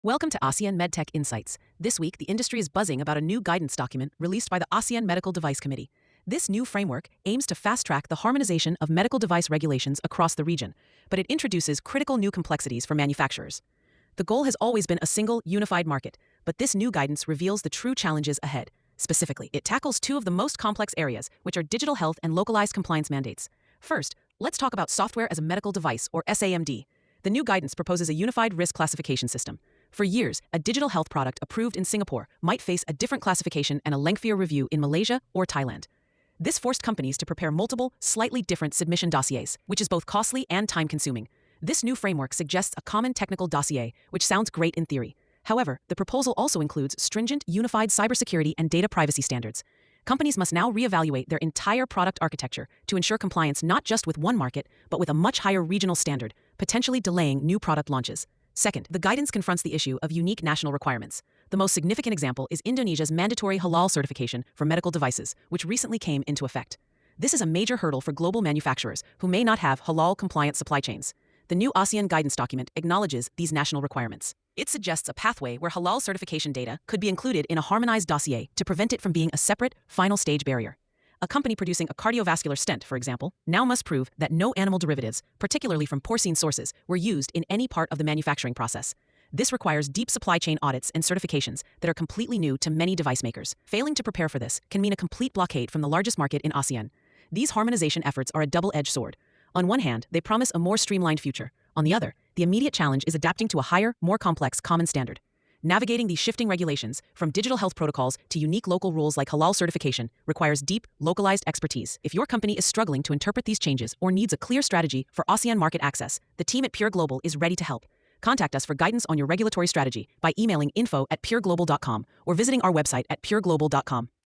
Welcome to ASEAN MedTech Insights. This week, the industry is buzzing about a new guidance document released by the ASEAN Medical Device Committee. This new framework aims to fast-track the harmonization of medical device regulations across the region, but it introduces critical new complexities for manufacturers. The goal has always been a single, unified market, but this new guidance reveals the true challenges ahead. Specifically, it tackles two of the most complex areas, which are digital health and localized compliance mandates. First, let's talk about software as a medical device, or SAMD. The new guidance proposes a unified risk classification system. For years, a digital health product approved in Singapore might face a different classification and a lengthier review in Malaysia or Thailand. This forced companies to prepare multiple, slightly different submission dossiers, which is both costly and time-consuming. This new framework suggests a common technical dossier, which sounds great in theory. However, the proposal also includes stringent, unified cybersecurity and data privacy standards. Companies must now reevaluate their entire product architecture to ensure compliance not just with one market, but with a much higher regional standard, potentially delaying new product launches. Second, the guidance confronts the issue of unique national requirements. The most significant example is Indonesia's mandatory Halal certification for medical devices, which recently came into effect. This is a major hurdle for global manufacturers who may not have Halal-compliant supply chains. The new ASEAN guidance document acknowledges these national requirements. It suggests a pathway where Halal certification data could be included in a harmonized dossier to prevent it from being a separate, final stage barrier. A company producing a cardiovascular stent, for example, now must prove that no animal derivatives, particularly from porcine sources, were used in any part of the manufacturing process. This requires deep supply chain audits and certifications that are completely new to many device makers. Failing to prepare for this can mean a complete blockade from the largest market in ASEAN. These harmonization efforts are a double-edged sword. On one hand, they promise a more streamlined future. On the other, the immediate challenge is adapting to a higher, more complex common standard. Navigating these shifting regulations, from digital health protocols to unique local rules like Halal certification, requires deep, localized expertise. If your company is struggling to interpret these changes or needs a clear strategy for ASEAN market access, the team at Global is ready to help. Contact us for guidance on your regulatory strategy by emailing info@pureglobal.com or visiting our website at pureglobal.com.